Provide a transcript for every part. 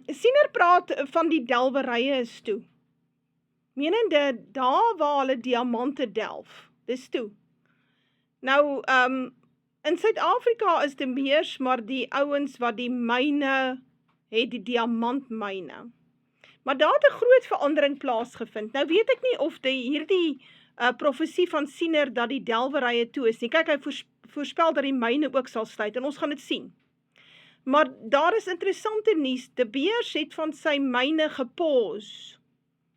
Siener praat van die delwerye is toe. Menende daar waar hulle diamante delf, dis toe. Nou, in Suid-Afrika is De Beers maar die ouens wat die myne het, die diamantmyne. Maar daar het 'n groot verandering plaasgevind. Nou weet ek nie of hierdie profesie van Siener dat die delwerye toe is nie. Kyk, hy voorspel dat die myne ook sal sluit en ons gaan dit sien. Maar daar is interessante nuus. De Beers het van sy myne gepause.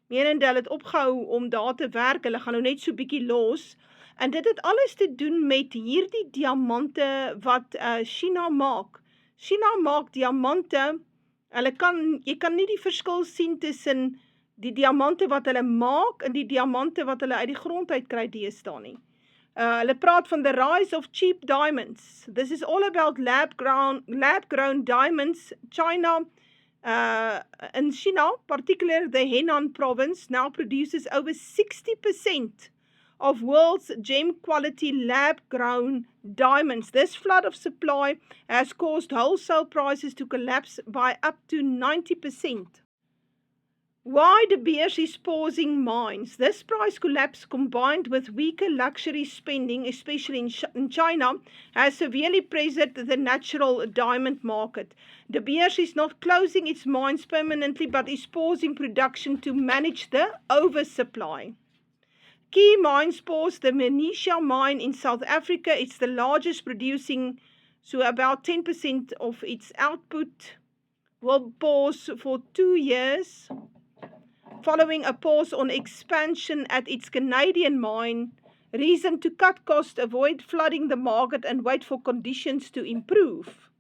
Menende hulle het opgehou om daar te werk, hulle gaan nou net so bietjie los. En dit het alles te doen met hierdie diamante wat China maak. China maak diamante, jy kan nie die verskil sien tussen die diamante wat hulle maak en die diamante wat hulle uit die grond uit kry deesdae nie. Hulle praat van the rise of cheap diamonds. This is all about lab-grown diamonds. China, in China, particularly the Henan province, now produces over 60% of world's gem quality lab-grown diamonds. This flood of supply has caused wholesale prices to collapse by up to 90%. Why De Beers is pausing mines? This price collapse, combined with weaker luxury spending, especially in China, has severely pressured the natural diamond market. De Beers is not closing its mines permanently, but is pausing production to manage the oversupply. Key mines pause. The Manisha mine in South Africa, it's the largest, producing so about 10% of its output, will pause for 2 years. Following a pause on expansion at its Canadian mine, reason to cut costs, avoid flooding the market and wait for conditions to improve.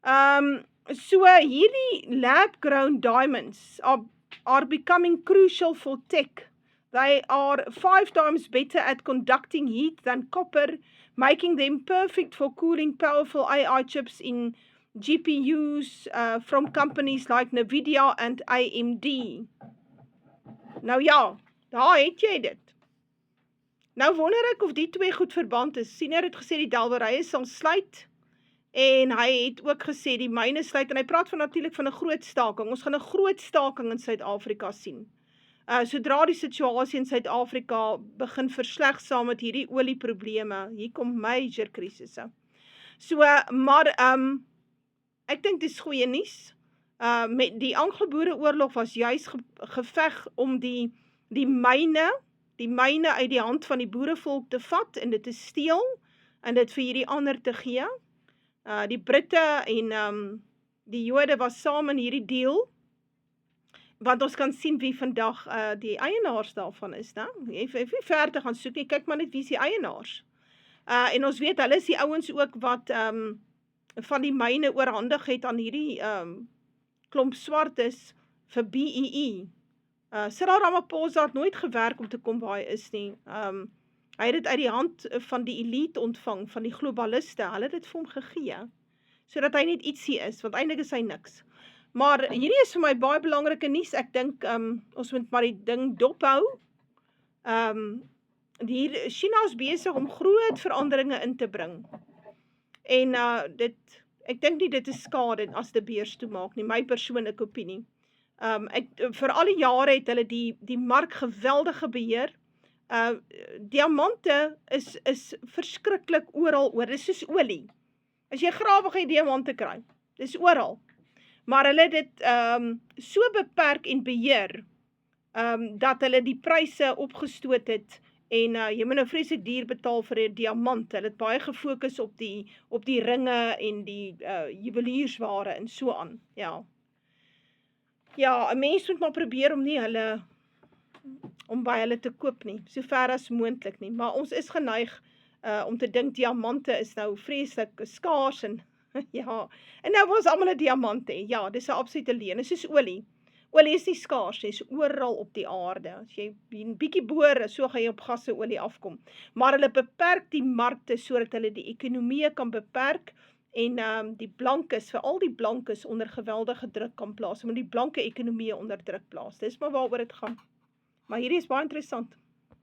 So hierdie lab-grown diamonds are becoming crucial for tech. They are 5 times better at conducting heat than copper, making them perfect for cooling powerful AI chips in GPUs from companies like Nvidia and AMD. Nou ja, daar het jy dit. Nou wonder ek of die twee goed verband is. Siener het gesê die delwerye sal sluit, en hy het ook gesê die myne sluit, en hy praat natuurlik van 'n groot staking. Ons gaan 'n groot staking in Suid-Afrika sien. Sodra die situasie in Suid-Afrika begin versleg saam met hierdie olieprobleme, hier kom major krisisse. So, maar ek dink dis goeie nuus. Met die Anglo-Boereoorlog was juis geveg om die myne uit die hand van die boerevolk te vat en dit te steel en dit vir hierdie ander te gee. Die Britte en die Jode was saam in hierdie deal, want ons kan sien wie vandag die eienaars daarvan is, né? Jy hoef nie ver te gaan soek nie, kyk maar net wie is die eienaars. En ons weet, hulle is die ouens ook wat van die myne oorhandig het aan hierdie klomp swartes vir BEE. Cyril Ramaphosa het nooit gewerk om te kom waar hy is nie. Hy het dit uit die hand van die elite ontvang, van die globaliste. Hulle het dit vir hom gegee, sodat hy net ietsie is, want eintlik is hy niks. Maar hierdie is vir my baie belangrike nuus. Ek dink ons moet maar die ding dophou. China is besig om groot veranderinge in te bring. En ek dink nie dit is skade as De Beers toemaak nie, my persoonlike opinie. Vir al die jare het hulle die mark geweldige beheer. Diamante is verskriklik oral oor, dis soos olie. As jy grawe gaan jy diamante kry, dis oral. Maar hulle het dit so beperk en beheer, dat hulle die pryse opgestoot het, en jy moet nou vreeslik duur betaal vir 'n diamant. Hulle het baie gefokus op die ringe en die juweliersware en so aan. Ja, 'n mens moet maar probeer om by hulle te koop nie, so ver as moontlik nie. Maar ons is geneig om te dink diamante is nou vreeslik skaars en ja, en nou was almal 'n diamant hê. Ja, dis 'n absolute leuen. Dis soos olie. Olie is nie skaars, dis oral op die aarde. As jy 'n bietjie boor, so gaan jy op gas en olie afkom. Maar hulle beperk die markte sodat hulle die ekonomie kan beperk en die blankes, veral die blankes onder geweldige druk kan plaas, om die blanke ekonomie onder druk plaas. Dis maar waaroor dit gaan. Maar hierdie is baie interessant.